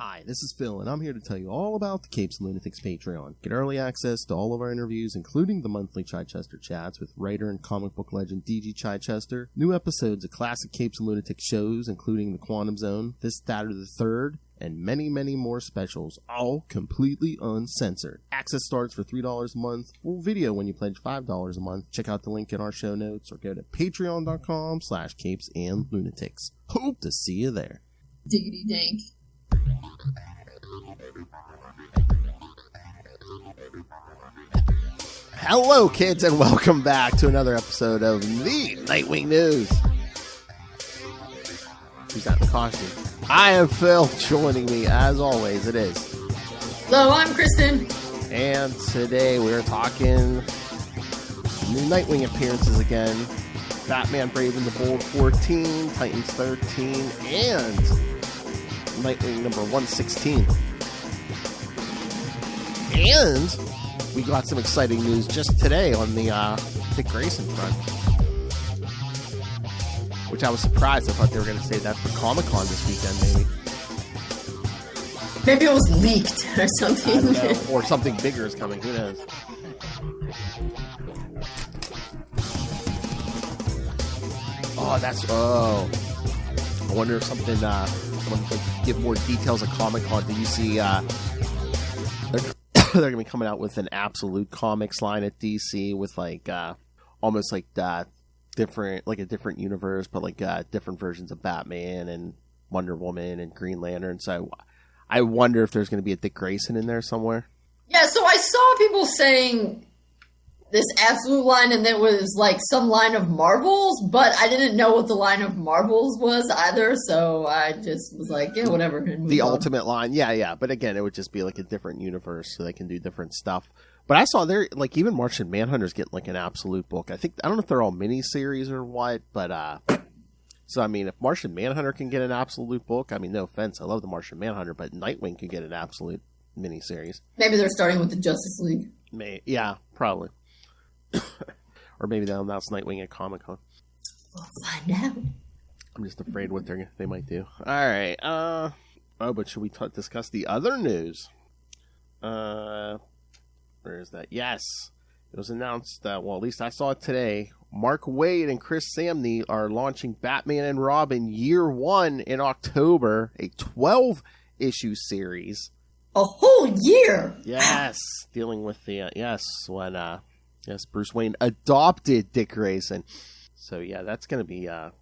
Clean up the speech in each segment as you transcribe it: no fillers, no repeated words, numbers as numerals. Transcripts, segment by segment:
Hi, this is Phil, and I'm here to tell you all about the Capes and Lunatics Patreon. Get early access to all of our interviews, including the monthly Chichester chats with writer and comic book legend D.G. Chichester, new episodes of classic Capes and Lunatics shows, including The Quantum Zone, This, That, or the Third, and many, many more specials, all completely uncensored. Access starts for $3 a month, full video when you pledge $5 a month. Check out the link in our show notes, or go to patreon.com/CapesandLunatics. Hope to see you there. Diggity dank. Hello, kids, and welcome back to another episode of the Nightwing News. Who's that in the costume? I am Phil. Joining me, as always, it is. Hello, I'm Kristen. And today we're talking new Nightwing appearances again. Batman Brave and the Bold 14, Titans 13, and Nightwing number 116. And we got some exciting news just today on the Dick Grayson front, which I was surprised. I thought they were going to say that for Comic-Con this weekend, maybe. Maybe it was leaked or something. I don't know. Or something bigger is coming. Who knows? Oh, I wonder if someone could give more details of Comic-Con. Did you see they're going to be coming out with an Absolute Comics line at DC with almost like different, like a different universe, but like different versions of Batman and Wonder Woman and Green Lantern. So I wonder if there's going to be a Dick Grayson in there somewhere. Yeah, so I saw people saying this Absolute line, and there was like some line of Marvels, but I didn't know what the line of Marvels was either, so I just was like, yeah, whatever. The Ultimate line, yeah. But again, it would just be like a different universe, so they can do different stuff. But I saw there, like, even Martian Manhunter's getting like an Absolute book. I don't know if they're all miniseries or what, but so I mean, if Martian Manhunter can get an Absolute book, I mean, no offense, I love the Martian Manhunter, but Nightwing could get an Absolute miniseries. Maybe they're starting with the Justice League. Yeah, probably. Or maybe they'll announce Nightwing at Comic-Con. We'll find out. I'm just afraid what they might do. Alright, but should we discuss the other news? Where is that? Yes, it was announced that, well, at least I saw it today. Mark Waid and Chris Samney are launching Batman and Robin Year 1 in October, a 12-issue series. A whole year? Yes, dealing with the, Bruce Wayne adopted Dick Grayson. So yeah, that's gonna be good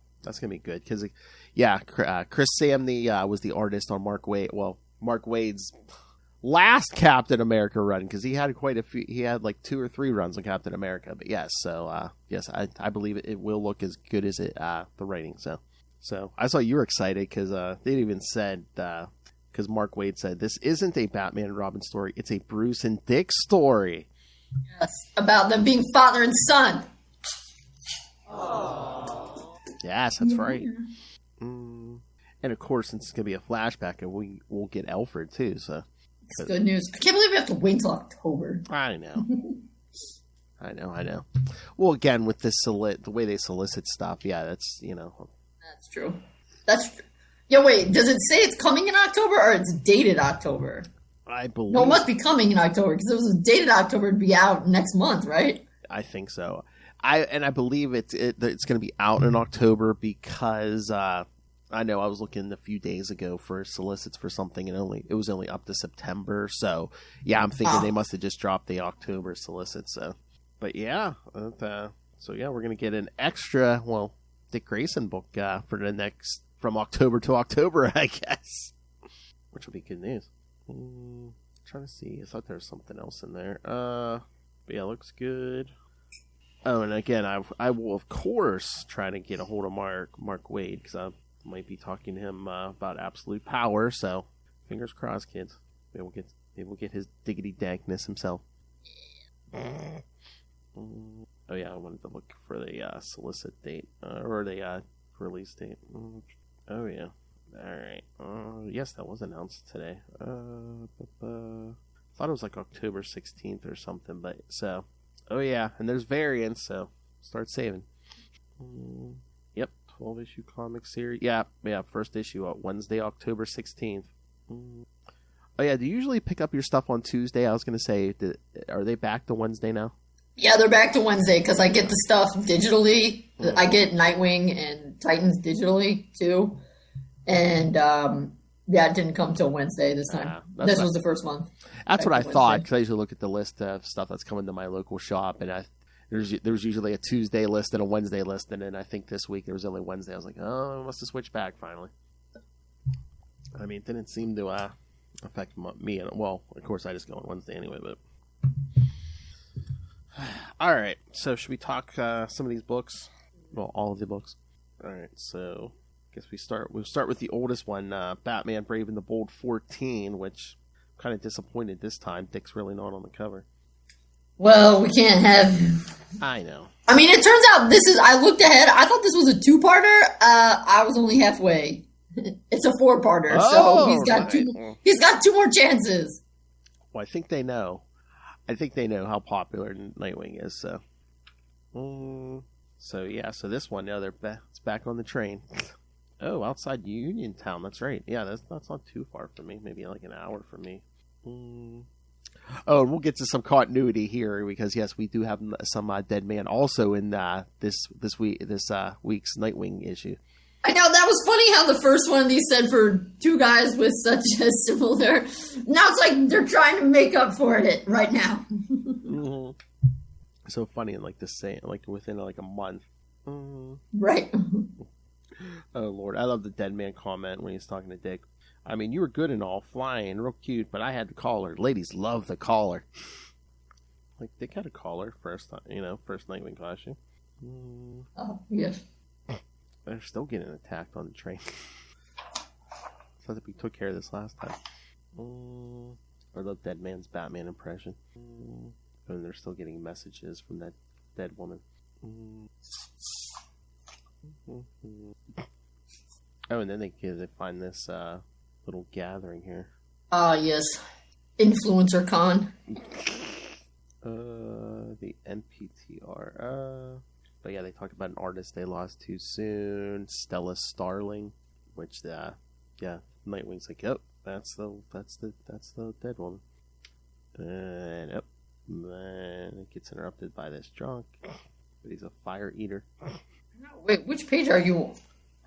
because Chris Samney was the artist on Mark Waid's last Captain America run, because he had quite a few. He had like 2 or 3 runs on Captain America. But yes, so yes, I believe it will look as good as the writing. So I saw you were excited because they even said because Mark Waid said this isn't a Batman and Robin story; it's a Bruce and Dick story. Yes, about them being father and son. Oh. Yes, that's right. And of course, since it's going to be a flashback, and we'll get Alfred too. So it's good news. I can't believe we have to wait till October. I know. I know. Well, again, with this the way they solicit stuff, yeah, that's That's true. Yeah, wait. Does it say it's coming in October, or it's dated October? I believe. No, it must be coming in October, because if it was dated October, it'd be out next month, right? I think so. I believe it's going to be out in October because I know I was looking a few days ago for solicits for something, and it was only up to September. So yeah, I'm thinking they must have just dropped the October solicit. So, but yeah, we're going to get an extra Dick Grayson book for the next from October to October, I guess, which will be good news. Trying to see. I thought there was something else in there. But yeah, looks good. Oh, and again, I will of course try to get a hold of Mark Waid, because I might be talking to him about Absolute Power. So fingers crossed, kids. Maybe we'll get his diggity dankness himself. Oh yeah, I wanted to look for the solicit date or the release date. Oh yeah. Alright. Yes, that was announced today. Thought it was like October 16th or something, but so. Oh yeah, and there's variants, so start saving. Yep, 12-issue comic series. Yeah, first issue Wednesday, October 16th. Oh yeah, do you usually pick up your stuff on Tuesday? I was going to say, are they back to Wednesday now? Yeah, they're back to Wednesday because I get the stuff digitally. I get Nightwing and Titans digitally too, and it didn't come till Wednesday this time. This was the first month. That's what I thought, because I usually look at the list of stuff that's coming to my local shop, and there's usually a Tuesday list and a Wednesday list, and then I think this week there was only Wednesday. I was like, oh, I must have switched back finally. I mean, it didn't seem to affect me. Well, of course, I just go on Wednesday anyway, but... All right, so should we talk some of these books? Well, all of the books. All right, so I guess we'll start with the oldest one, Batman Brave and the Bold 14, which I'm kind of disappointed this time. Dick's really not on the cover. Well, we can't have... I know. I mean, it turns out I looked ahead. I thought this was a 2-parter. I was only halfway. It's a 4-parter, so he's got 2 more chances. Well, I think they know. How popular Nightwing is, so. So this one, now it's back on the train. Oh, outside Uniontown, that's right. Yeah, that's not too far from me. Maybe like an hour from me. Oh, and we'll get to some continuity here because yes, we do have some Deadman also in this week's Nightwing issue. I know, that was funny how the first one of these said for 2 guys with such a similar... Now it's like they're trying to make up for it right now. Mm-hmm. So funny, and like the same, like within like a month. Right. Oh, Lord. I love the Deadman comment when he's talking to Dick. I mean, you were good and all, flying, real cute, but I had the collar. Ladies love the collar. Like, Dick had a collar first Nightwing costume. Oh, yes. They're still getting attacked on the train. So that we took care of this last time. I love Deadman's Batman impression. And they're still getting messages from that dead woman. Oh, and then they find this little gathering here. Yes. Influencer Con. The NPTR. But yeah, they talked about an artist they lost too soon, Stella Starling, which Nightwing's like, oh, that's the dead woman. And then it gets interrupted by this drunk, but he's a fire eater. Wait, which page are you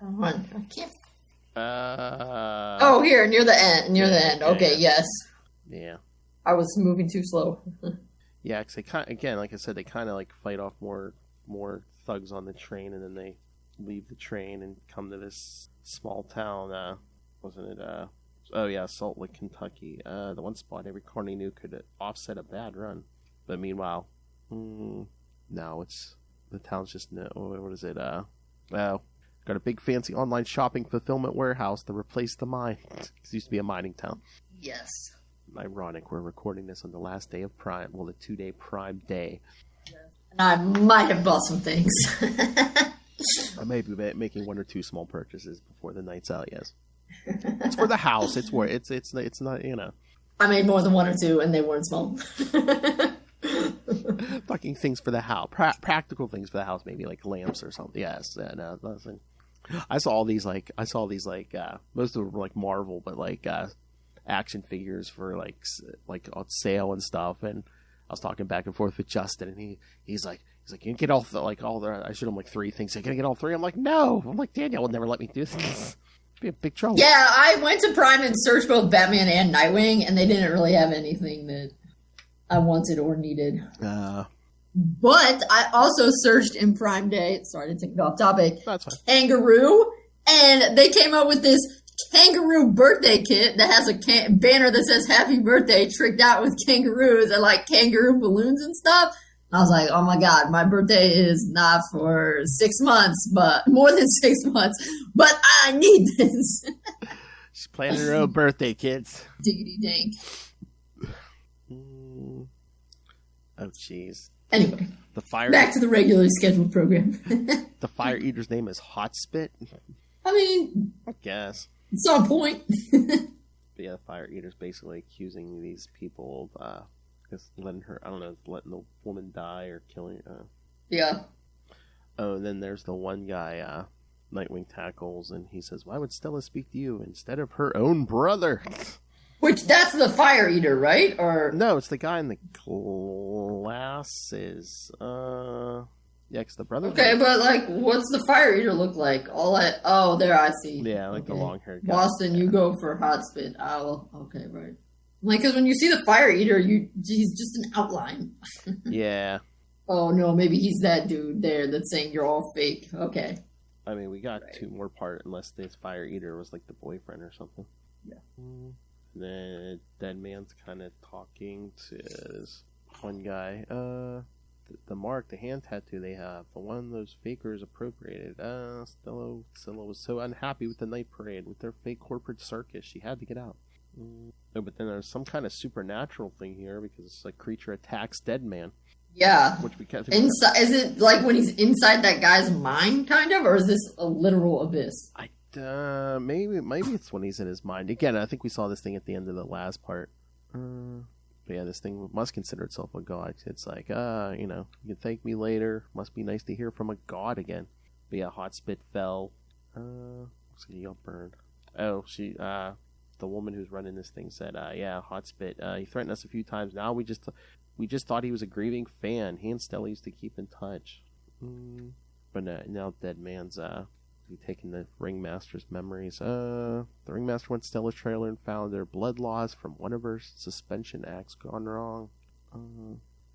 on? I can't. Oh, here near the end. Near the end. Okay, yes. Yeah. I was moving too slow. Yeah, because they again, like I said, they kind of like fight off more thugs on the train, and then they leave the train and come to this small town. Wasn't it? Salt Lake, Kentucky. The one spot every corny knew could offset a bad run. But meanwhile, no, it's the town's just no. What is it? Got a big fancy online shopping fulfillment warehouse to replace the mine. It used to be a mining town. Yes. Ironic, we're recording this on the last day of Prime. Well, the 2-day Prime day. And I might have bought some things. I may be making 1 or 2 small purchases before the night's out. Yes, it's for the house. It's where it's not, you know. I made more than 1 or 2, and they weren't small. Fucking things for the house, practical things for the house, maybe like lamps or something. Yes, no, nothing. I saw all these like most of them were like Marvel, but like action figures for like on sale and stuff. And I was talking back and forth with Justin, and he's like, you can get all the I showed him like 3 things. Can I get all 3? I'm like, no. I'm like, Danielle would never let me do this. It'd be a big trouble. Yeah, I went to Prime and searched both Batman and Nightwing, and they didn't really have anything that I wanted or needed. But I also searched in Prime Day. Sorry to take it off topic. That's fine. Kangaroo, and they came out with this kangaroo birthday kit that has a banner that says "Happy Birthday," tricked out with kangaroos and like kangaroo balloons and stuff. I was like, oh my god, my birthday is not for 6 months, but more than 6 months. But I need this. She's planning her own birthday, kids. Diggity dang. Oh, jeez. Anyway, back to the regularly scheduled program. The fire eater's name is Hotspit. I mean, I guess it's on point. But yeah, the fire eater's basically accusing these people of letting the woman die or killing her. Yeah. Oh, and then there's the one guy, Nightwing tackles, and he says, "Why would Stella speak to you instead of her own brother?" Which, that's the Fire Eater, right? Or no, it's the guy in the glasses. Yeah, because the brother. Okay, but like, what's the Fire Eater look like? Oh, there, I see. Yeah, like the long haired guy. Boston, you go for Hot Spit Owl. Okay, right. Like, because when you see the Fire Eater, he's just an outline. Yeah. Oh no, maybe he's that dude there that's saying you're all fake. Okay. I mean, we got two more part, unless this Fire Eater was like the boyfriend or something. Yeah. And then Deadman's kind of talking to this one guy. The mark, the hand tattoo they have, the one those fakers appropriated. Stella was so unhappy with the night parade, with their fake corporate circus. She had to get out. Oh, but then there's some kind of supernatural thing here because a creature attacks Deadman. Yeah. Which we can't. Inside, is it like when he's inside that guy's mind, kind of, or is this a literal abyss? Maybe it's when he's in his mind. Again, I think we saw this thing at the end of the last part. But yeah, this thing must consider itself a god. It's like, you can thank me later. Must be nice to hear from a god again. But yeah, Hot Spit fell. Looks like he got burned. Oh, the woman who's running this thing said, yeah, Hot Spit, he threatened us a few times. Now we just thought he was a grieving fan. He and Stella used to keep in touch. But now Deadman's, taking the Ringmaster's memories. The Ringmaster went to Stella's trailer and found their blood loss from one of her suspension acts gone wrong.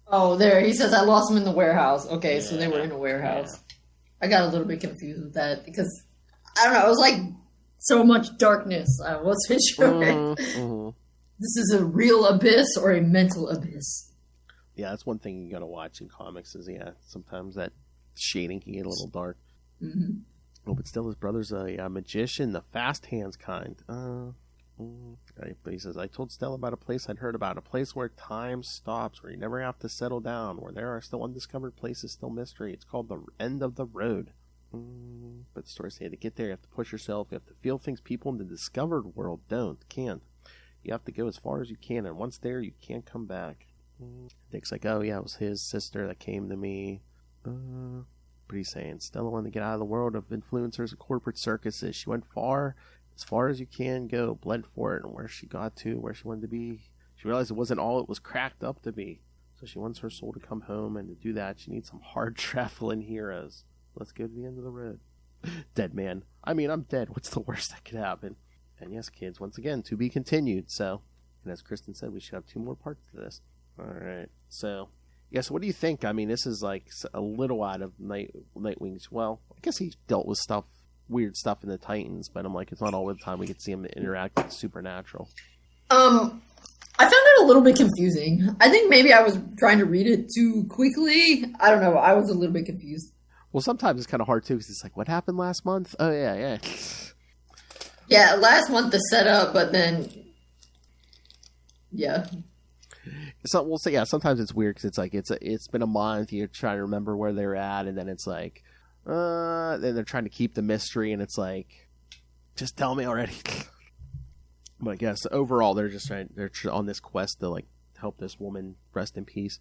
Oh, there. He says, I lost them in the warehouse. Okay, so they were in a warehouse. Yeah. I got a little bit confused with that because, I don't know, it was like so much darkness. I wasn't sure. This is a real abyss or a mental abyss. Yeah, that's one thing you gotta watch in comics is, sometimes that shading can get a little dark. Mm-hmm. Oh, but still, his brother's a magician, the fast hands kind. But he says, I told Stella about a place I'd heard about, a place where time stops, where you never have to settle down, where there are still undiscovered places, still mystery. It's called the end of the road. But the story say to get there, you have to push yourself, you have to feel things people in the discovered world can't. You have to go as far as you can, and once there, you can't come back. Dick's like, oh yeah, it was his sister that came to me. But he's saying Stella wanted to get out of the world of influencers and corporate circuses. She went as far as you can go, bled for it, and where she got to, where she wanted to be, she realized it wasn't all it was cracked up to be. So she wants her soul to come home, and to do that, she needs some hard traveling heroes. Let's go to the end of the road. Deadman. I mean, I'm dead. What's the worst that could happen? And yes, kids, once again, to be continued. So, and as Kristen said, we should have 2 more parts to this. All right. So, yes, what do you think? I mean, this is like a little out of Nightwing's. Well, I guess he dealt with weird stuff in the Titans, but I'm like, it's not all the time we could see him interact with the supernatural. I found it a little bit confusing. I think maybe I was trying to read it too quickly. I don't know. I was a little bit confused. Well, sometimes it's kind of hard too, because it's like, what happened last month? Oh, yeah. Yeah, last month the setup, but then, yeah. So we'll say, sometimes it's weird because it's like it's been a month. You're trying to remember where they're at, and then it's like, then they're trying to keep the mystery, and it's like, just tell me already. But I guess overall, they're on this quest to like help this woman rest in peace.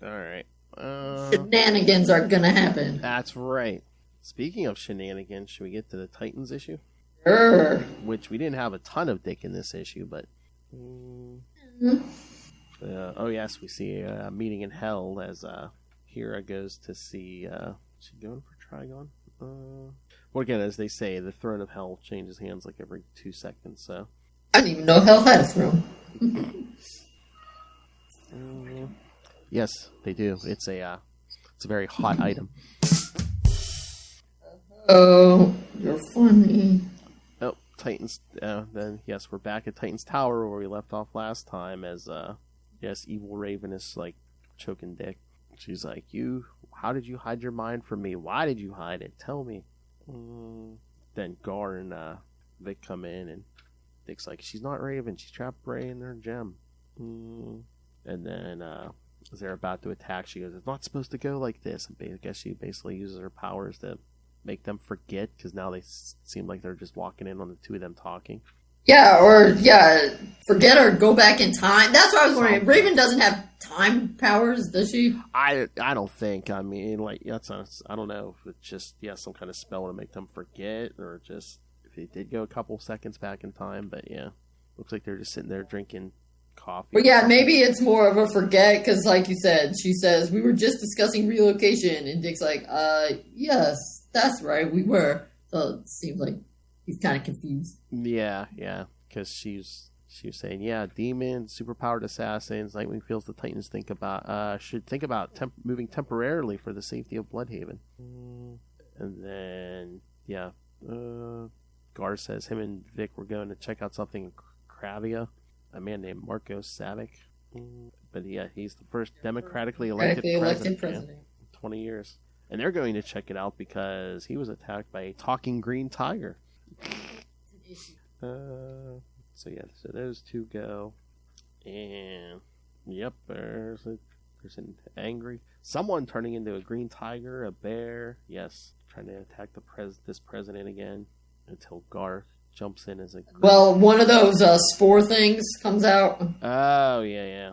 All right. Shenanigans are gonna happen. That's right. Speaking of shenanigans, should we get to the Titans issue? Sure. Which we didn't have a ton of Dick in this issue, but. Oh yes, we see a meeting in hell as Hera goes to see. Is she going for Trigon? Well, again, as they say, the throne of hell changes hands like every 2 seconds. So I didn't even know hell had a throne. Yes, they do. It's a very hot item. Oh, you're funny. Oh, Titans. Then yes, we're back at Titans Tower where we left off last time. As yes, evil Raven is like choking Dick. She's like, how did you hide your mind from me? Why did you hide it? Tell me. Then Gar and Vic come in, and Dick's like, she's not Raven. She's trapped Bray in her gem. And then as they're about to attack, she goes, it's not supposed to go like this. And I guess she basically uses her powers to make them forget, because now they seem like they're just walking in on the 2 of them talking. Yeah, forget or go back in time. That's what I was wondering. Raven doesn't have time powers, does she? I don't think. I mean, like, that's not, I don't know if it's just, some kind of spell to make them forget, or just if it did go a couple seconds back in time. But yeah, looks like they're just sitting there drinking coffee. But yeah, maybe it's more of a forget, because like you said, she says, we were just discussing relocation, and Dick's like, yes, that's right, we were. So it seems like he's kind of confused. Yeah, because she was saying, demons, superpowered assassins. Nightwing feels the Titans should think about moving temporarily for the safety of Bludhaven. And then, Gar says him and Vic were going to check out something in Kravia. A man named Marco Savic. But he's the first democratically elected president. In 20 years. And they're going to check it out because he was attacked by a talking green tiger. So those two go. And, there's a person angry. Someone turning into a green tiger, a bear. Yes, trying to attack this president again until Gar jumps in as a... Well, one of those spore things comes out. Oh, yeah.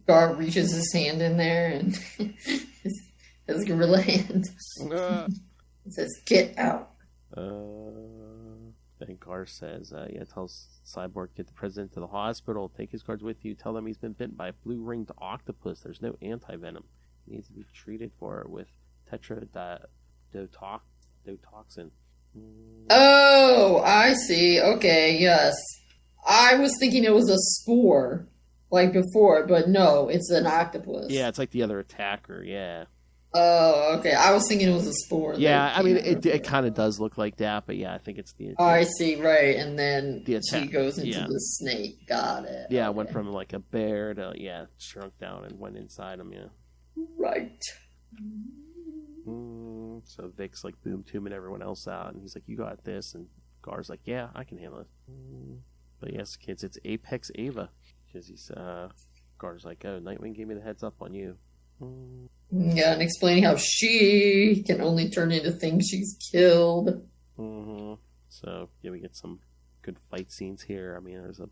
Gar reaches his hand in there and his gorilla hand. It says, get out. Then Gar says, tells Cyborg, get the president to the hospital, take his guards with you, tell them he's been bitten by a blue-ringed octopus. There's no anti-venom. He needs to be treated for it with tetrodotoxin. Oh, I see. Okay, yes. I was thinking it was a spore, like before, but no, it's an octopus. Yeah, it's like the other attacker, yeah. Oh, okay. I was thinking it was a spore. Yeah, I mean, it kind of does look like that, but I think it's the... Oh, I see, right. And then she goes into the snake. Got it. Yeah, okay. It went from like a bear to, shrunk down and went inside him, Right. So Vic's like boom tuning everyone else out, and he's like, you got this, and Gar's like, yeah, I can handle it. But yes, kids, it's Apex Ava, because he's, Gar's like, oh, Nightwing gave me the heads up on you. Yeah, and explaining how she can only turn into things she's killed. So, we get some good fight scenes here. I mean, there's a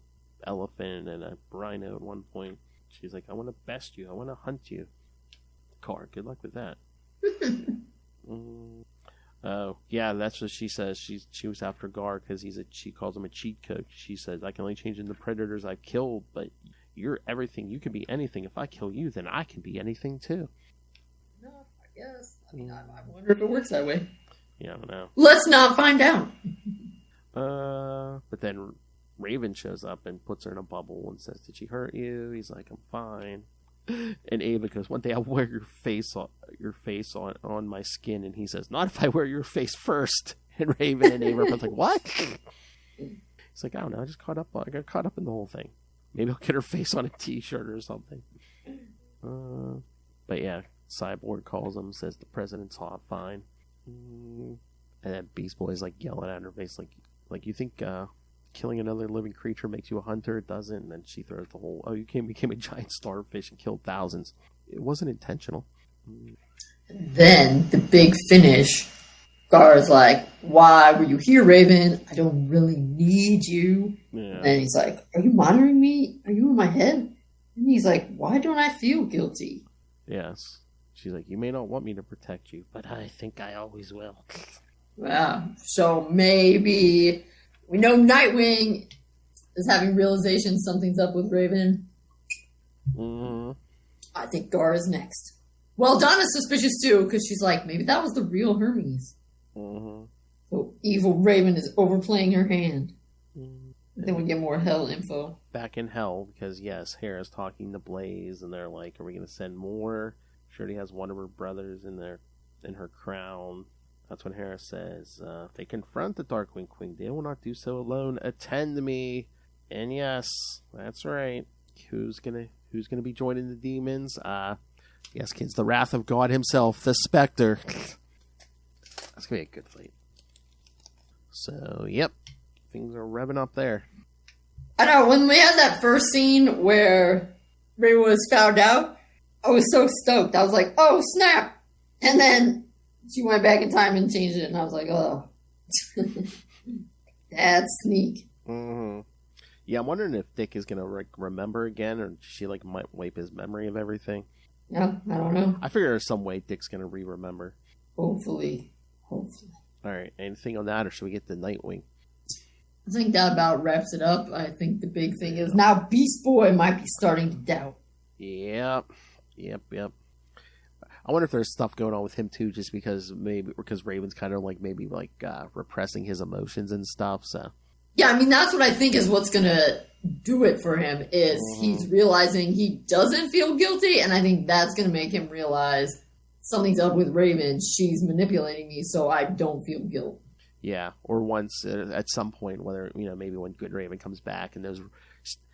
elephant and a rhino at one point. She's like, I want to best you. I want to hunt you. Gar, good luck with that. Oh, yeah, that's what she says. She was after Gar because she calls him a cheat code. She says, I can only change into predators I've killed, but you're everything. You can be anything. If I kill you, then I can be anything too. No, I guess. I mean, I wonder if it works that way. Yeah, I don't know. Let's not find out. But then Raven shows up and puts her in a bubble and says, did she hurt you? He's like, I'm fine. And Ava goes, one day I'll wear your face on my skin. And he says, not if I wear your face first. And Raven and Ava are both like, what? He's like, I don't know. I got caught up in the whole thing. Maybe I'll get her face on a t-shirt or something. But yeah, Cyborg calls him, says the president's hot, fine. And then Beast Boy's like yelling at her face, like you think killing another living creature makes you a hunter? It doesn't. And then she throws the whole, you became a giant starfish and killed thousands. It wasn't intentional. Then the big finish. Gar's like, why were you here, Raven? I don't really need you. Yeah. And he's like, are you monitoring me? Are you in my head? And he's like, why don't I feel guilty? Yes. She's like, you may not want me to protect you, but I think I always will. Wow. So maybe we know Nightwing is having realization something's up with Raven. I think Gar is next. Well, Donna's suspicious too, because she's like, maybe that was the real Hermes. So evil Raven is overplaying her hand. Then we get more Hell info. Back in Hell, because yes, Hera's talking to Blaze, and they're like, are we going to send more? She already has one of her brothers in her crown. That's when Hera says, if they confront the Darkwing Queen, they will not do so alone. Attend to me. And yes, that's right. Who's gonna be joining the demons? Yes, kids, the wrath of God himself, the Spectre. That's gonna be a good fight. So, yep, things are revving up there. I know, when we had that first scene where Ray was found out, I was so stoked. I was like, oh, snap! And then she went back in time and changed it, and I was like, oh. That's sneak. Yeah, I'm wondering if Dick is going to remember again, or she might wipe his memory of everything. Yeah, I don't know. I figure there's some way Dick's going to remember. Hopefully. All right, anything on that, or should we get to Nightwing? I think that about wraps it up. I think the big thing is now Beast Boy might be starting to doubt. Yep. I wonder if there's stuff going on with him too, just because Raven's kind of repressing his emotions and stuff. So yeah, I mean that's what I think is what's gonna do it for him is he's realizing he doesn't feel guilty, and I think that's gonna make him realize something's up with Raven. She's manipulating me, so I don't feel guilt. Yeah, or once at some point, whether maybe when Good Raven comes back and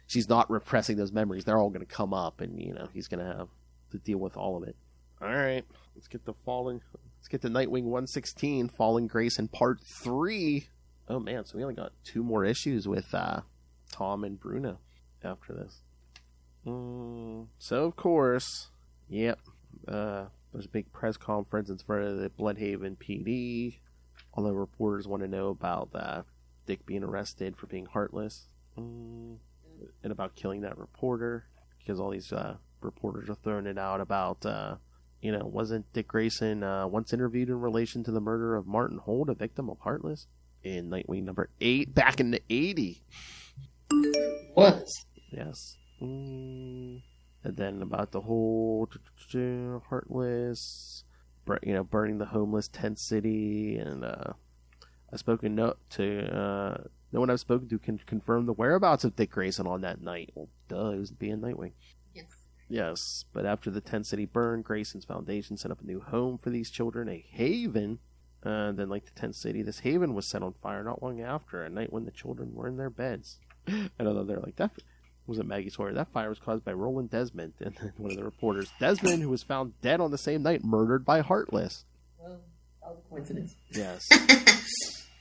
she's not repressing those memories, they're all going to come up, and he's going to have to deal with all of it. All right, let's get to Nightwing 116, Fallen Grayson Part 3. Oh man, so we only got 2 more issues with Tom and Bruno after this. So of course, yep, there's a big press conference in front of the Bludhaven PD. All the reporters want to know about Dick being arrested for being heartless, and about killing that reporter, because all these reporters are throwing it out about, wasn't Dick Grayson once interviewed in relation to the murder of Martin Holt, a victim of Heartless, in Nightwing number 8 back in the 80s? What? Yes. And then about the whole Heartless, burning the homeless tent city, and no one I've spoken to can confirm the whereabouts of Dick Grayson on that night. Well, duh, he was being Nightwing. Yes, but after the tent city burned, Grayson's foundation set up a new home for these children, a haven. Then, like the tent city, this haven was set on fire not long after, a night when the children were in their beds. And although they're like, that wasn't Maggie Sawyer, that fire was caused by Roland Desmond. And then one of the reporters, Desmond, who was found dead on the same night, murdered by Heartless. Well, that was a coincidence. Yes.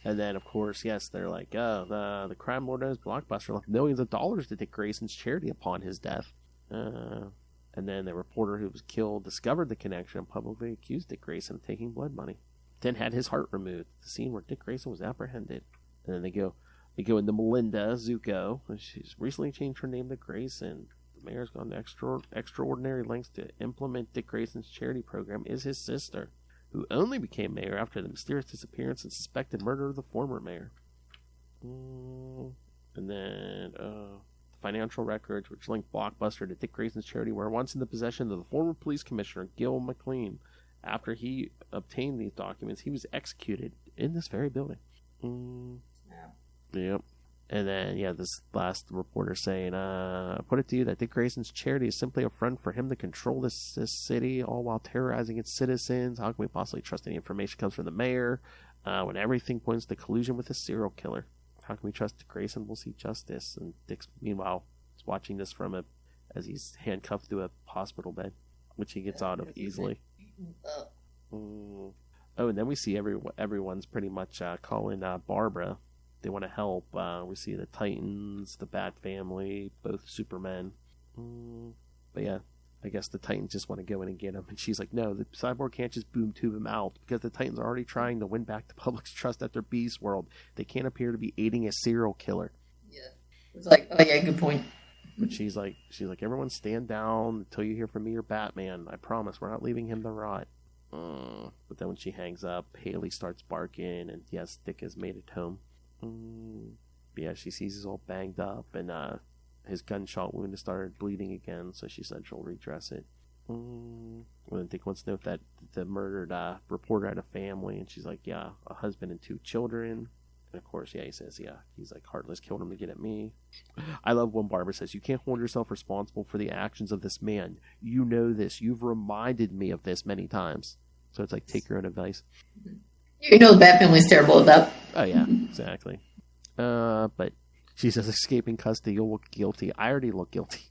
And then, of course, yes, they're like, the crime lord knows Blockbuster left millions of dollars to Dick Grayson's charity upon his death. And then the reporter who was killed discovered the connection and publicly accused Dick Grayson of taking blood money. Then had his heart removed. The scene where Dick Grayson was apprehended. And then they go into Melinda Zuko. She's recently changed her name to Grayson. The mayor's gone to extraordinary lengths to implement Dick Grayson's charity program. Is his sister, who only became mayor after the mysterious disappearance and suspected murder of the former mayor. And then financial records which link Blockbuster to Dick Grayson's charity were once in the possession of the former police commissioner Gil McLean. After he obtained these documents, he was executed in this very building. Yep. And then, this last reporter saying, put it to you that Dick Grayson's charity is simply a front for him to control this city, all while terrorizing its citizens. How can we possibly trust any information comes from the mayor when everything points to collusion with a serial killer? How can we trust Dick Grayson will see justice? And Dick's, meanwhile, is watching this as he's handcuffed to a hospital bed, which he gets out of easily. Oh, and then we see everyone's pretty much calling Barbara. They want to help. We see the Titans, the Bat Family, both Supermen. But yeah, I guess the Titans just want to go in and get him. And she's like, no, the Cyborg can't just boom tube him out, because the Titans are already trying to win back the public's trust after Beast World. They can't appear to be aiding a serial killer. Yeah. It's like, oh yeah, good point. But she's like, everyone stand down until you hear from me or Batman. I promise we're not leaving him to rot. But then when she hangs up, Haley starts barking, and yes, Dick has made it home. Yeah, she sees he's all banged up, and his gunshot wound has started bleeding again, so she said she'll redress it. And then Dick wants to know if that the murdered reporter had a family, and she's like, yeah, a husband and 2 children. And of course, he says, he's like, Heartless killed him to get at me. I love when Barbara says, you can't hold yourself responsible for the actions of this man. You know this. You've reminded me of this many times. So it's like, take your own advice. You know the Bat Family's terrible at that. Oh, yeah, exactly. But she says, escaping custody, you'll look guilty. I already look guilty.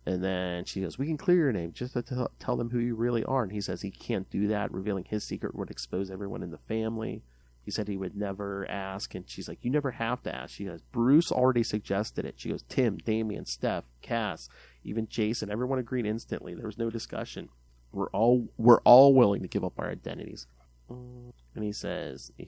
And then she goes, we can clear your name just to tell them who you really are. And he says he can't do that. Revealing his secret would expose everyone in the family. He said he would never ask. And she's like, you never have to ask. She goes, Bruce already suggested it. She goes, Tim, Damian, Steph, Cass, even Jason, everyone agreed instantly. There was no discussion. We're all willing to give up our identities. And he says, he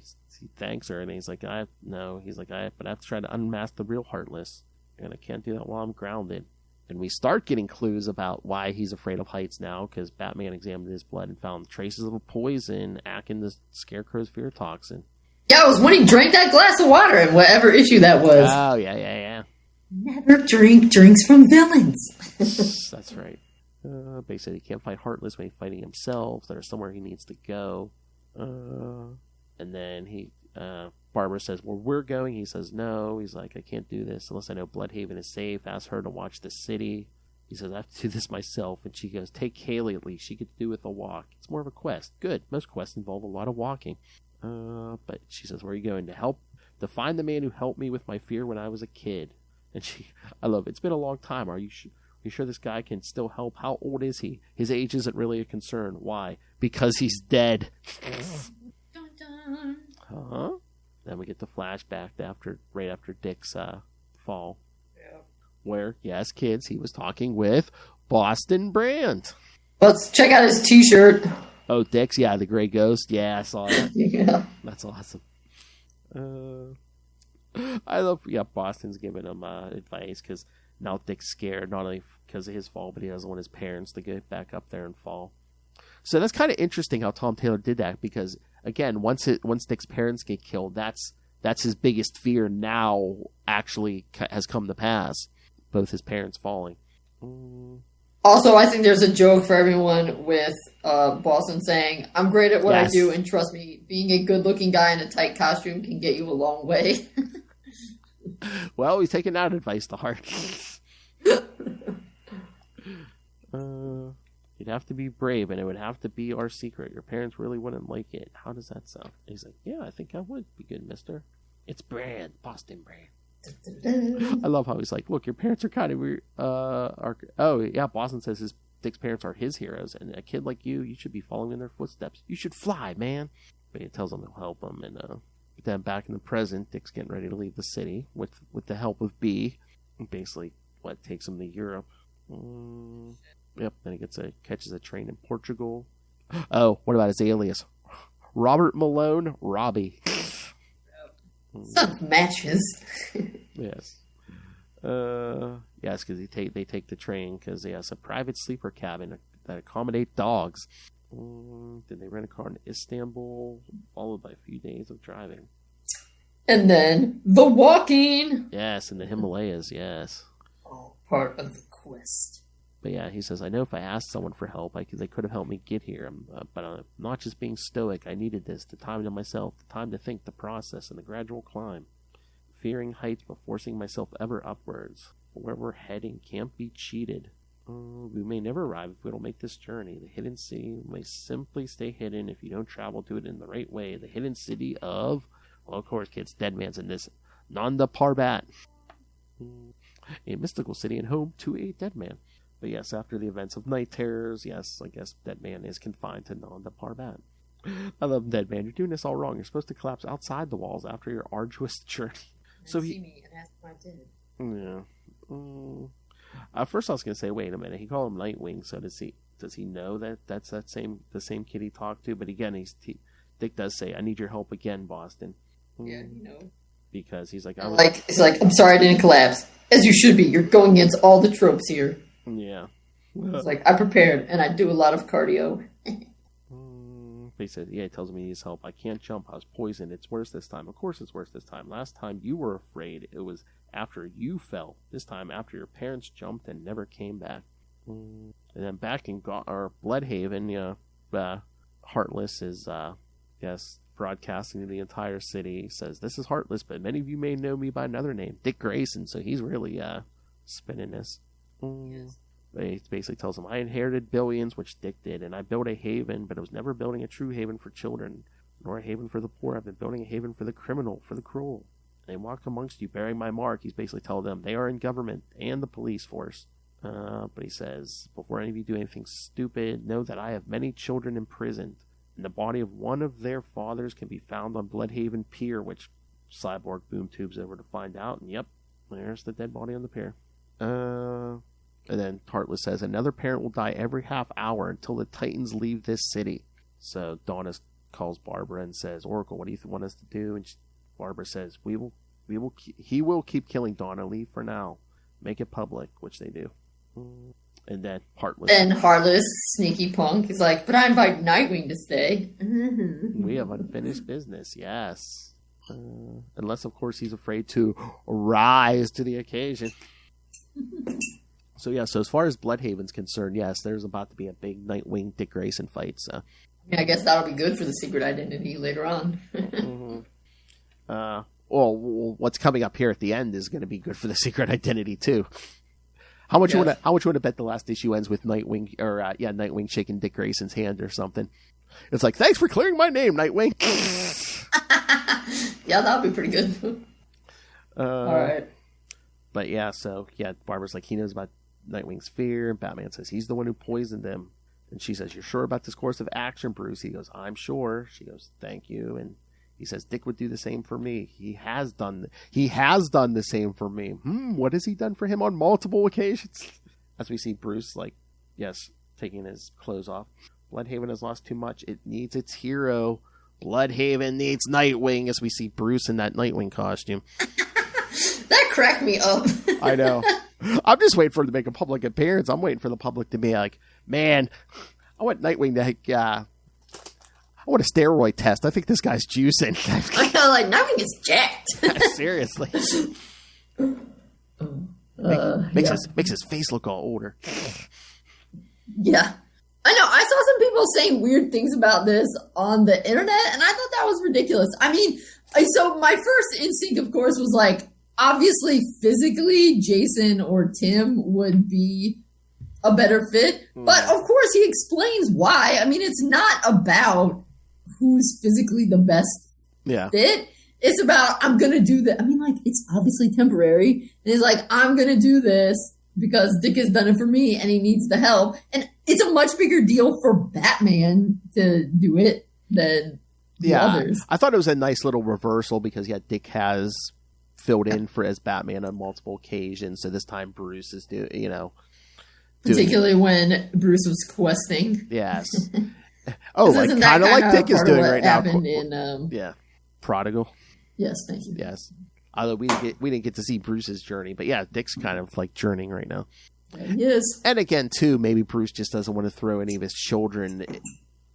thanks her, and he's like, but I have to try to unmask the real Heartless, and I can't do that while I'm grounded. And we start getting clues about why he's afraid of heights now, because Batman examined his blood and found traces of a poison acting the Scarecrow's fear toxin. Yeah, it was when he drank that glass of water in whatever issue that was. Oh, yeah. Never drink drinks from villains. That's right. But he said he can't fight Heartless when he's fighting himself. There's somewhere he needs to go. And then Barbara says, well, we're going. He says, no. He's like, I can't do this unless I know Bludhaven is safe. Ask her to watch the city. He says, I have to do this myself. And she goes, take Haley at least. She could do with a walk. It's more of a quest. Good. Most quests involve a lot of walking. But she says, where are you going? To find the man who helped me with my fear when I was a kid. And I love it. It's been a long time. Are you sure this guy can still help? How old is he? His age isn't really a concern. Why? Because he's dead. Dun, dun. Huh? Then we get the flashback right after Dick's fall. Yeah. Where, yes, kids, he was talking with Boston Brand. Let's check out his t-shirt. Oh, Dick's, yeah, the Gray Ghost. Yeah, I saw that. Yeah. That's awesome. I love, Boston's giving him advice, because now Dick's scared, not only because of his fall, but he doesn't want his parents to get back up there and fall. So that's kind of interesting how Tom Taylor did that, because, again, once Dick's parents get killed, that's his biggest fear now actually has come to pass, both his parents falling. Also, I think there's a joke for everyone with Boston saying, I'm great at what I do, and trust me, being a good-looking guy in a tight costume can get you a long way. Well, he's taking that advice to heart. You'd have to be brave, and it would have to be our secret. Your parents really wouldn't like it. How does that sound? He's like, yeah, I think I would be good, mister. It's Brand, Boston Brand. I love how he's like, look, your parents are kind of weird. Boston says Dick's parents are his heroes, and a kid like you should be following in their footsteps. You should fly, man. But he tells him he'll help him, and then back in the present, Dick's getting ready to leave the city with the help of B. Basically, takes him to Europe. Yep, then he catches a train in Portugal. Oh, what about his alias? Robert Malone, Robbie. Some matches. Yes. Yes, because they take the train because he has a private sleeper cabin that accommodate dogs. Then they rent a car in Istanbul, followed by a few days of driving. And then the walking. Yes, in the Himalayas, yes. All part of the quest. But yeah, he says, I know if I asked someone for help, they could have helped me get here. But I'm not just being stoic. I needed this, the time to myself, the time to think, the process, and the gradual climb. Fearing heights, but forcing myself ever upwards. Where we're heading can't be cheated. We may never arrive if we don't make this journey. The hidden city may simply stay hidden if you don't travel to it in the right way. The hidden city of, well, of course, kids, Deadman's in this, Nanda Parbat. A mystical city and home to a Deadman. But yes, after the events of Night Terrors, yes, I guess Deadman is confined to Nanda Parbat. I love Deadman. You're doing this all wrong. You're supposed to collapse outside the walls after your arduous journey. So see me and ask what I did. Yeah. At first I was going to say, wait a minute. He called him Nightwing, so does he know that's the same kid he talked to? But again, Dick does say, I need your help again, Boston. Yeah, Because he's like, he's like, I'm sorry I didn't collapse. As you should be. You're going against all the tropes here. Yeah. It's like, I prepared, and I do a lot of cardio. He said, he tells me he needs help. I can't jump. I was poisoned. It's worse this time. Of course it's worse this time. Last time you were afraid. It was after you fell. This time after your parents jumped and never came back. And then back in Bludhaven, Heartless is, broadcasting to the entire city. He says, this is Heartless, but many of you may know me by another name, Dick Grayson. So he's really spinning this. Yes. He basically tells him, I inherited billions, which Dick did, and I built a haven, but I was never building a true haven for children, nor a haven for the poor. I've been building a haven for the criminal, for the cruel. They walked amongst you bearing my mark. He's basically telling them they are in government and the police force. But he says, before any of you do anything stupid, know that I have many children imprisoned, and the body of one of their fathers can be found on Bludhaven Pier, which Cyborg boom tubes over to find out, and yep, there's the dead body on the pier. And then Heartless says, another parent will die every half hour until the Titans leave this city. So Dawn is calls Barbara and says, Oracle, what do you want us to do? And Barbara says, he will keep killing Donna. Leave for now. Make it public, which they do. And then Heartless. And Heartless, sneaky punk, he's like, but I invite Nightwing to stay. We have unfinished business, yes. Unless, of course, he's afraid to rise to the occasion. So as far as Bludhaven's concerned, yes, there's about to be a big Nightwing Dick Grayson fight. So I guess that'll be good for the secret identity later on. Well, what's coming up here at the end is going to be good for the secret identity too. How much you want to bet the last issue ends with Nightwing Nightwing shaking Dick Grayson's hand or something? It's like, thanks for clearing my name, Nightwing. Yeah, that would be pretty good. All right. But Barbara's like, he knows about Nightwing's fear, and Batman says he's the one who poisoned him. And she says, you're sure about this course of action, Bruce? He goes, I'm sure. She goes, thank you. And he says, Dick would do the same for me. He has done the same for me. What has he done for him on multiple occasions? As we see Bruce, taking his clothes off. Bludhaven has lost too much. It needs its hero. Bludhaven needs Nightwing, as we see Bruce in that Nightwing costume. That cracked me up. I know. I'm just waiting for him to make a public appearance. I'm waiting for the public to be like, man, I want Nightwing to I want a steroid test. I think this guy's juicing. I know, Nightwing is jacked. Seriously. Makes his face look all older. Yeah. I know. I saw some people saying weird things about this on the internet, and I thought that was ridiculous. I mean, so my first instinct, of course, was obviously, physically, Jason or Tim would be a better fit. But, of course, he explains why. I mean, it's not about who's physically the best fit. It's about, I'm going to do that. I mean, it's obviously temporary. And he's like, I'm going to do this because Dick has done it for me and he needs the help. And it's a much bigger deal for Batman to do it than the others. I thought it was a nice little reversal because, Dick has filled in for as Batman on multiple occasions. So this time Bruce is particularly when Bruce was questing. Yes. Oh, kind of like Dick is doing right now. In, Prodigal. Yes, thank you. Yes. Although we didn't get to see Bruce's journey, but Dick's kind of journeying right now. Yes. And again, too, maybe Bruce just doesn't want to throw any of his children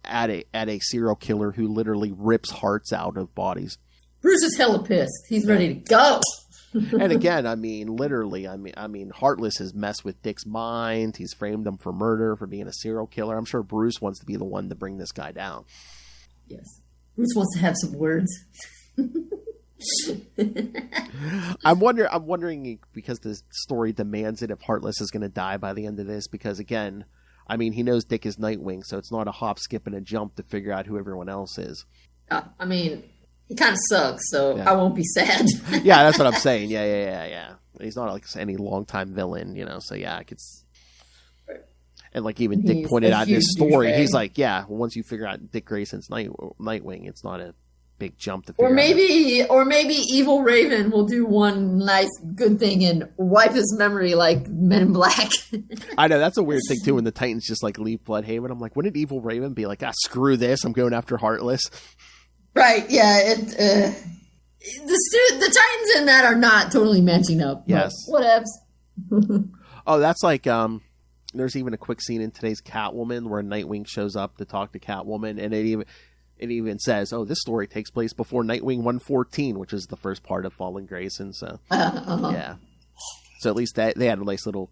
at a serial killer who literally rips hearts out of bodies. Bruce is hella pissed. He's ready to go. And again, literally, Heartless has messed with Dick's mind. He's framed him for murder, for being a serial killer. I'm sure Bruce wants to be the one to bring this guy down. Yes. Bruce wants to have some words. I'm wondering because the story demands it if Heartless is going to die by the end of this. Because again, he knows Dick is Nightwing, so it's not a hop, skip, and a jump to figure out who everyone else is. He kind of sucks, so I won't be sad. Yeah, that's what I'm saying. Yeah. He's not any longtime villain, So I could. And even Dick pointed out in this story, he's like, once you figure out Dick Grayson's Nightwing, it's not a big jump to figure out. Or maybe Evil Raven will do one nice good thing and wipe his memory like Men in Black. I know, that's a weird thing too when the Titans just leave Bludhaven. I'm like, wouldn't Evil Raven be like, screw this, I'm going after Heartless? Right, yeah. The Titans in that are not totally matching up. Yes. Whatevs. Oh, that's there's even a quick scene in today's Catwoman where Nightwing shows up to talk to Catwoman, and it even says, this story takes place before Nightwing 114, which is the first part of Fallen Grayson. So, yeah. So at least they had a nice little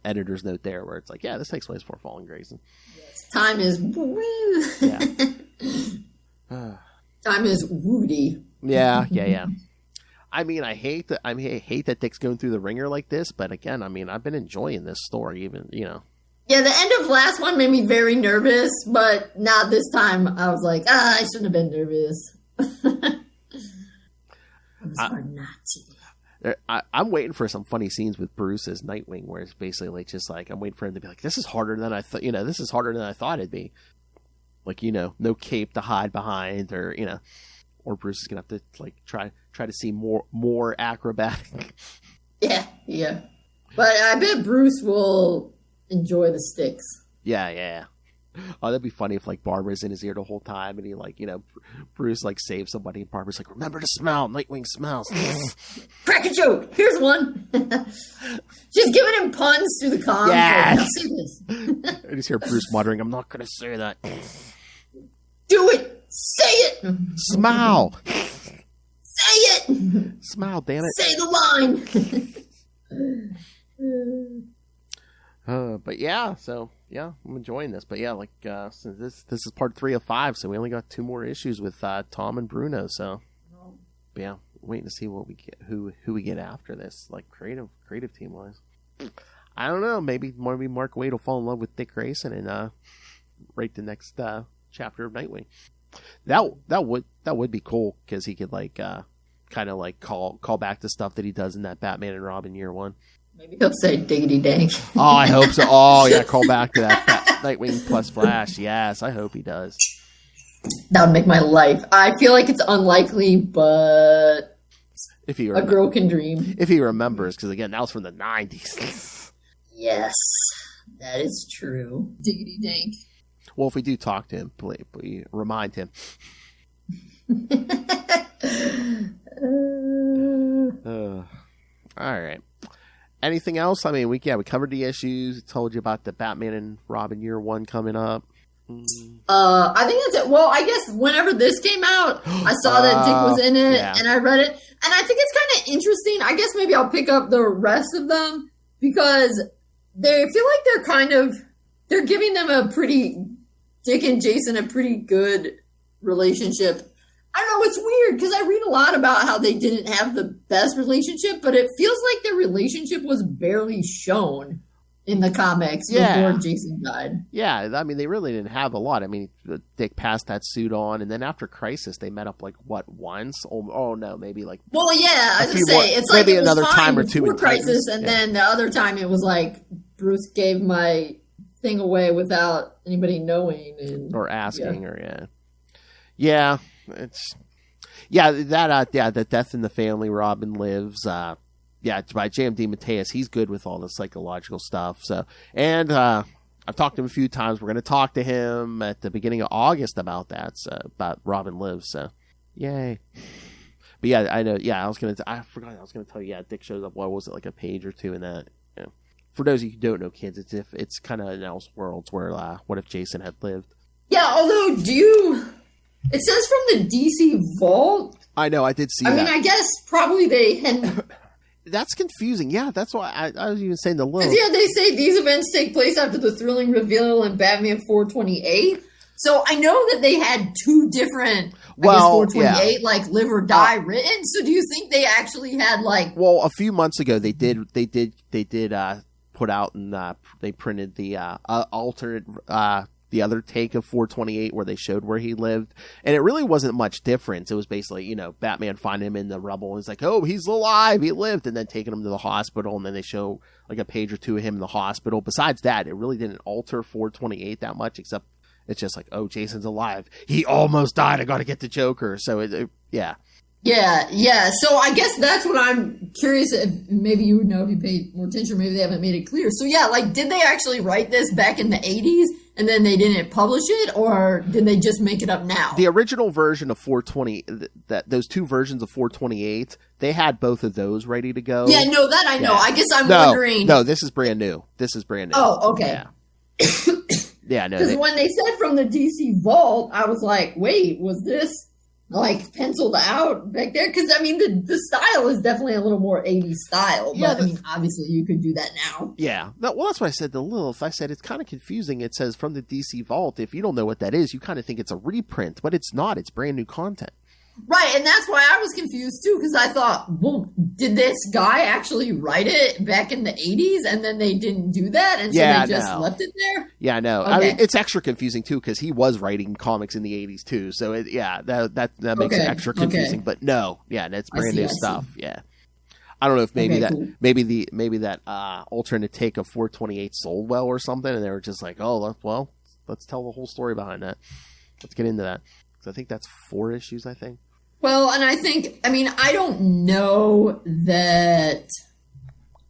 editor's note there where it's like, this takes place before Fallen Grayson. Yes. Time is... Time is woody. Yeah. I hate that Dick's going through the ringer like this, but again, I've been enjoying this story even, Yeah, the end of last one made me very nervous, but not this time. I was like, I shouldn't have been nervous. I'm waiting for some funny scenes with Bruce as Nightwing, where it's basically I'm waiting for him to be like, this is harder than I thought. This is harder than I thought it'd be. No cape to hide behind, or Bruce is gonna have to try to see more acrobatic. Yeah. But I bet Bruce will enjoy the sticks. Yeah. Oh, that'd be funny if like Barbara's in his ear the whole time, and he like Bruce like saves somebody, and Barbara's like, "Remember to smell. Nightwing smells." Crack a joke. Here's one. She's giving him puns through the comms. Yes. Like, see this. I just hear Bruce muttering, "I'm not gonna say that." Do it. Say it. Smile. Say it. Smile, damn it. Say the line. But yeah, so yeah, I'm enjoying this. But yeah, like since this is part 3 of 5, so we only got 2 more issues with Tom and Bruno. So yeah, waiting to see what we get, who we get after this, like creative team wise. I don't know. Maybe Mark Waid will fall in love with Dick Grayson and write the next chapter of Nightwing. That would be cool, because he could like kind of like call back to stuff that he does in that Batman and Robin year 1. Maybe he'll say diggity dank. Oh, I hope so. Oh yeah, call back to that Nightwing plus Flash. Yes, I hope he does. That would make my life. I feel like it's unlikely, but if he a girl can dream. If he remembers, because again, that was from the 90s. Yes, that is true. Diggity dank. Well, if we do talk to him, please remind him. All right. Anything else? I mean, we covered the issues. Told you about the Batman and Robin year 1 coming up. I think that's it. Well, I guess whenever this came out, I saw that Dick was in it, and I read it, and I think it's kind of interesting. I guess maybe I'll pick up the rest of them, because they feel like they're giving them Dick and Jason a pretty good relationship. I don't know, it's weird, because I read a lot about how they didn't have the best relationship, but it feels like their relationship was barely shown in the comics before Jason died. Yeah, I mean, they really didn't have a lot. I mean, Dick passed that suit on, and then after Crisis, they met up like once? Oh no, maybe like. Well, yeah, I was gonna say it's like maybe it was another time or two before in Crisis, and then the other time it was like Bruce gave my thing away without anybody knowing or asking, or it's the Death in the Family. Robin Lives. By JMD Mateus. He's good with all the psychological stuff. So, and I've talked to him a few times. We're going to talk to him at the beginning of August about that, about Robin Lives. So, yay. But yeah, I know. Yeah, I forgot. I was going to tell you. Yeah, Dick shows up. What was it, like a page or 2 in that? Yeah. For those of you who don't know, kids, it's kind of an Elseworlds where what if Jason had lived? Yeah. Although, it says from the DC Vault. I know. I did see that. I mean, I guess probably they had. That's confusing. Yeah, that's why I was even saying the little. Yeah, they say these events take place after the thrilling reveal in Batman 428. So I know that they had 2 different, 428, like live or die written. So do you think they actually had like? Well, a few months ago they did put out and they printed the alternate. The other take of 428 where they showed where he lived, and it really wasn't much difference. It was basically, Batman finding him in the rubble, and he's like, oh, he's alive, he lived, and then taking him to the hospital, and then they show like a page or 2 of him in the hospital. Besides that, it really didn't alter 428 that much, except it's just like, oh, Jason's alive, he almost died, I gotta get the Joker. So yeah. So I guess that's what I'm curious if maybe you would know if you paid more attention, or maybe they haven't made it clear. So yeah, like, did they actually write this back in the 80s and then they didn't publish it, or did they just make it up now? The original version of 420, those 2 versions of 428, they had both of those ready to go. Yeah, no, that I know. I guess I'm wondering. No, this is brand new. Oh, okay. Yeah, no. Because when they said from the DC Vault, I was like, wait, was this like penciled out back there? Because I mean, the style is definitely a little more 80s style, but I mean, obviously you could do that now. Yeah, well, that's why I said I said it's kind of confusing. It says from the DC Vault. If you don't know what that is, you kind of think it's a reprint, but it's not. It's brand new content. Right, and that's why I was confused too, because I thought, well, did this guy actually write it back in the 80s and then they didn't do that, and so they just left it there? Yeah, no. Okay. I mean, it's extra confusing too, because he was writing comics in the 80s too, so that makes it extra confusing. But no, that's brand new stuff. Yeah. I don't know if maybe maybe that alternate take of 428 sold well or something, and they were just like, oh, well, let's tell the whole story behind that. Let's get into that. I think that's 4 issues, I think. Well, and I think, I don't know that,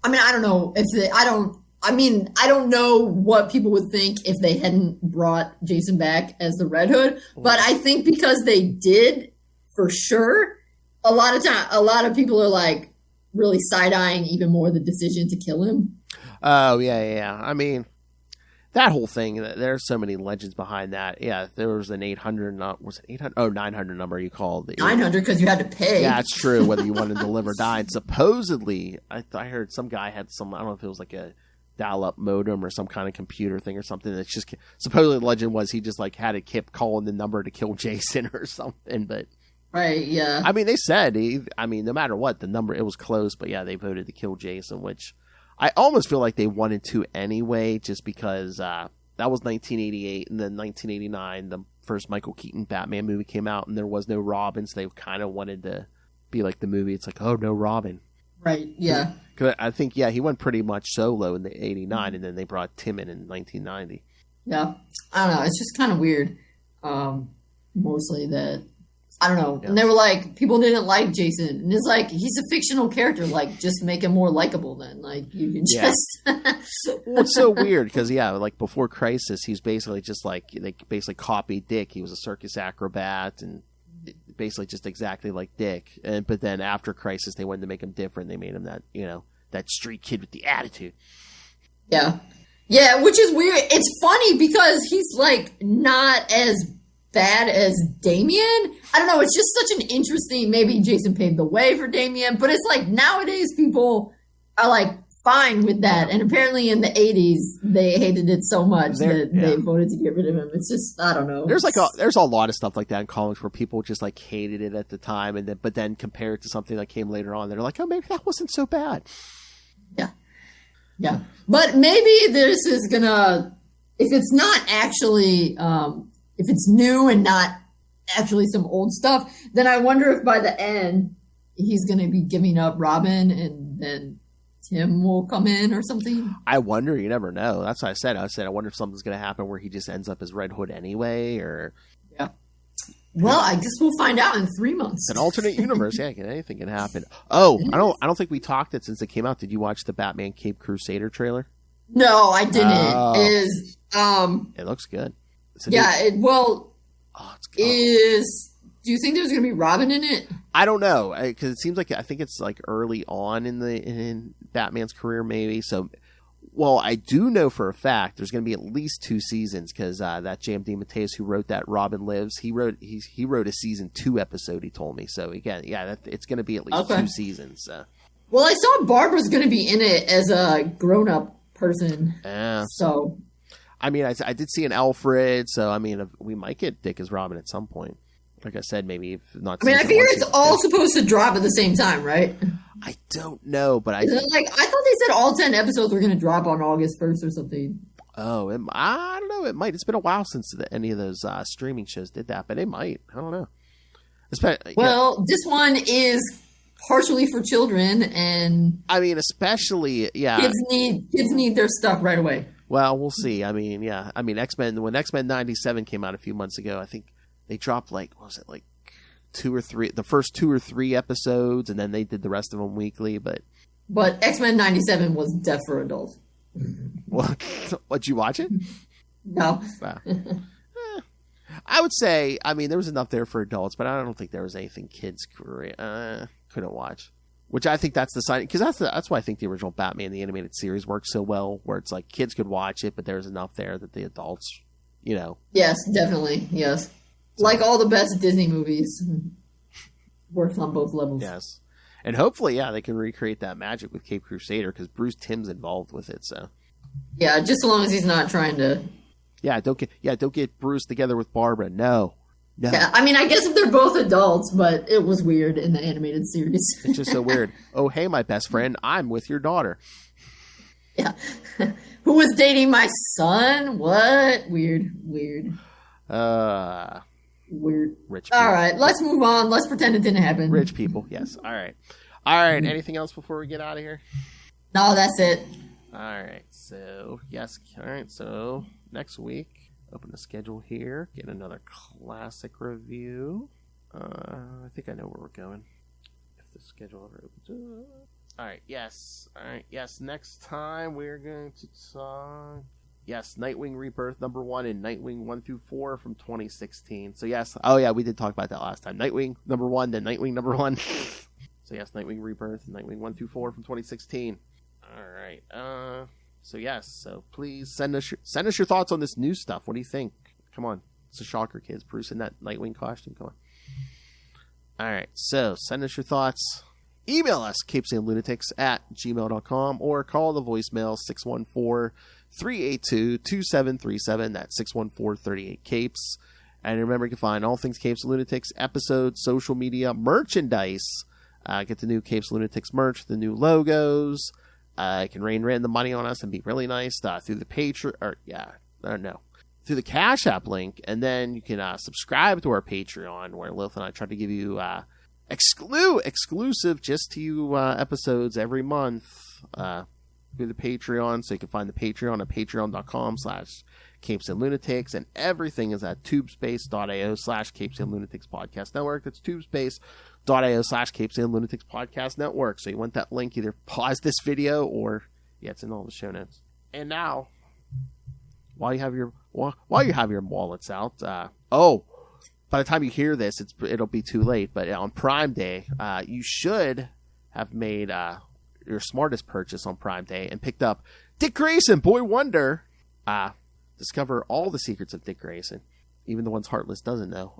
I don't know if I I mean, I don't know what people would think if they hadn't brought Jason back as the Red Hood, but I think because they did, for sure, a lot of people are like really side-eyeing even more the decision to kill him. Oh, yeah. I mean, that whole thing, there's so many legends behind that. Yeah, there was an 800, was it 800? Oh, 900 number you called. 900 because you had to pay. Yeah, it's true, whether you wanted to live or die. And supposedly, I heard some guy had some, I don't know if it was like a dial-up modem or some kind of computer thing or something. That's just, supposedly the legend was he just like had it kept calling the number to kill Jason or something, but. Right, yeah. I mean, they said, no matter what, the number, it was close, but yeah, they voted to kill Jason, which I almost feel like they wanted to anyway, just because that was 1988, and then 1989, the first Michael Keaton Batman movie came out, and there was no Robin, so they kind of wanted to be like the movie. It's like, oh, no Robin. Right, yeah. Because I think, he went pretty much solo in the 89, and then they brought Tim in 1990. Yeah. I don't know. It's just kind of weird. Mostly that, I don't know. Yeah. And they were like, people didn't like Jason. And it's like, he's a fictional character. Like, just make him more likable then. Like, you can just... Well, it's so weird because, like before Crisis, he's basically just like, they basically copied Dick. He was a circus acrobat and basically just exactly like Dick. But then after Crisis, they wanted to make him different. They made him that, that street kid with the attitude. Yeah. Yeah, which is weird. It's funny because he's like not as bad as Damian. I don't know. It's just such an interesting, maybe Jason paved the way for Damian, but it's like nowadays people are like fine with that. And apparently in the 80s, they hated it so much that they voted to get rid of him. It's just, I don't know. There's a lot of stuff like that in comics where people just like hated it at the time. But then compare it to something that came later on. They're like, oh, maybe that wasn't so bad. Yeah. Yeah. But maybe this is gonna, if it's not actually, if it's new and not actually some old stuff, then I wonder if by the end he's going to be giving up Robin and then Tim will come in or something. I wonder. You never know. That's what I said. I wonder if something's going to happen where he just ends up as Red Hood anyway, or... Yeah. Well, I guess we'll find out in 3 months. An alternate universe. Yeah, anything can happen. Oh, I don't think we talked it since it came out. Did you watch the Batman Cape Crusader trailer? No, I didn't. It looks good. Do you think there's going to be Robin in it? I don't know, because it seems like, I think it's like early on in Batman's career, maybe. So, well, I do know for a fact there's going to be at least 2 seasons, because that J.M. DeMatteis who wrote that Robin Lives, he wrote a season 2 episode. He told me. So again, it's going to be at least 2 seasons. So. Well, I saw Barbara's going to be in it as a grown-up person. So. I mean, I did see an Alfred, so I mean, we might get Dick as Robin at some point. Like I said, maybe if not. I mean, I figure it's all supposed to drop at the same time, right? I don't know, but I thought they said all 10 episodes were going to drop on August 1st or something. Oh, I don't know. It might. It's been a while since any of those streaming shows did that, but it might. I don't know. This one is partially for children, and I mean, especially kids need their stuff right away. Well, we'll see. I mean, X-Men, when X-Men 97 came out a few months ago, I think they dropped the first 2 or 3 episodes, and then they did the rest of them weekly, but X-Men 97 was deaf for adults. What? Did you watch it? No. Wow. I would say, I mean, there was enough there for adults, but I don't think there was anything kids couldn't watch. Which I think that's the sign, because that's why I think the original Batman, the animated series, worked so well, where it's like kids could watch it, but there's enough there that the adults, Yes, definitely, yes. Like all the best Disney movies, works on both levels. Yes. And hopefully, they can recreate that magic with Cape Crusader, because Bruce Timm's involved with it, so. Yeah, just as long as he's not trying to... Yeah, don't get Bruce together with Barbara, no. Yeah, I mean, I guess if they're both adults, but it was weird in the animated series. It's just so weird. Oh, hey, my best friend, I'm with your daughter. Yeah. Who was dating my son? What? Weird. Weird. Rich people. All right, let's move on. Let's pretend it didn't happen. Rich people, yes. All right. Anything else before we get out of here? No, that's it. All right. So, yes. All right. So, next week. Open the schedule here. Get another classic review. I think I know where we're going. If the schedule ever opens up. All right, yes. Next time we're going to talk. Yes, Nightwing Rebirth #1 and Nightwing 1 through 4 from 2016. So yes, we did talk about that last time. Nightwing #1, then Nightwing #1. So yes, Nightwing Rebirth and Nightwing 1 through 4 from 2016. All right. So please send us your thoughts on this new stuff. What do you think? Come on, it's a shocker, kids. Bruce in that Nightwing costume. Come on. All right, so send us your thoughts. Email us, CapesandLunatics@gmail.com, or call the voicemail 614-382-2737. That's 614-38-CAPES. And remember, you can find all things Capes and Lunatics, episodes, social media, merchandise. Get the new Capes and Lunatics merch, the new logos. You can rain random money on us and be really nice through the through the Cash App link. And then you can subscribe to our Patreon, where Lilith and I try to give you exclusive just to you episodes every month through the Patreon. So you can find the Patreon at patreon.com/CapesandLunatics, and everything is at tubespace.io/CapesandLunatics Podcast Network. That's tubespace.io/CapesandLunatics Podcast Network. So you want that link, either pause this video or it's in all the show notes. And now, while you have your wallets out, by the time you hear this, it'll be too late. But on Prime Day, you should have made your smartest purchase on Prime Day and picked up Dick Grayson, Boy Wonder. Discover all the secrets of Dick Grayson, even the ones Heartless doesn't know.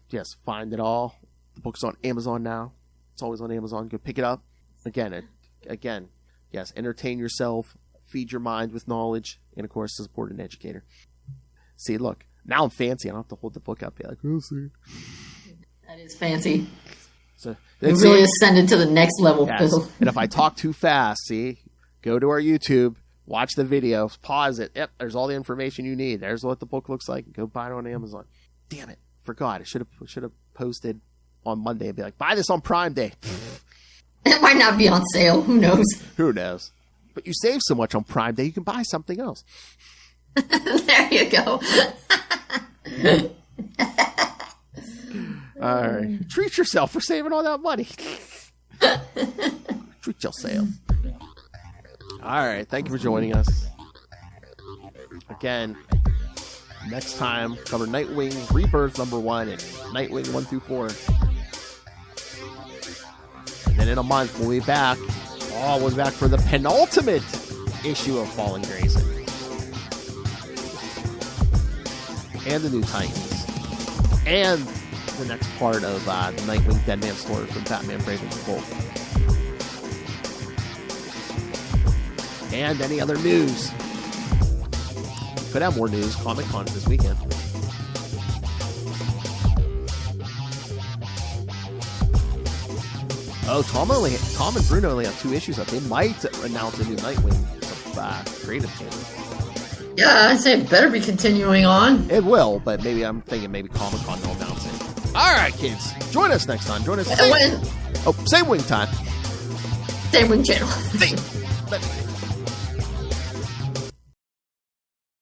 Yes, find it all. The book's on Amazon now. It's always on Amazon. Go pick it up. Again, yes, entertain yourself, feed your mind with knowledge, and of course, support an educator. See, look. Now I'm fancy. I don't have to hold the book up. Be like, oh, see. That is fancy. So you really ascended to the next level, yes. Phil. And if I talk too fast, go to our YouTube, watch the video, pause it. Yep, there's all the information you need. There's what the book looks like. Go buy it on Amazon. Damn it, forgot. I should have posted on Monday and be like, buy this on Prime Day. It might not be on sale. Who knows? Who knows? But you save so much on Prime Day, you can buy something else. There you go. All right. Treat yourself for saving all that money. Treat yourself. All right. Thank you for joining us. Again, next time, cover Nightwing Rebirth #1 and Nightwing 1 through 4. And then in a month, we'll be back. We'll be back for the penultimate issue of Fallen Grayson. And the new Titans. And the next part of the Nightwing Deadman story from Batman Raven and Nightwing. And any other news. Could have more news. Comic-Con this weekend. Tom and Bruno only have 2 issues up. They might announce a new Nightwing creative team. Yeah, I'd say it better be continuing on. It will, but I'm thinking Comic-Con will announce it. All right, kids. Join us next time. Join us. Same wing time. Same wing channel. Same.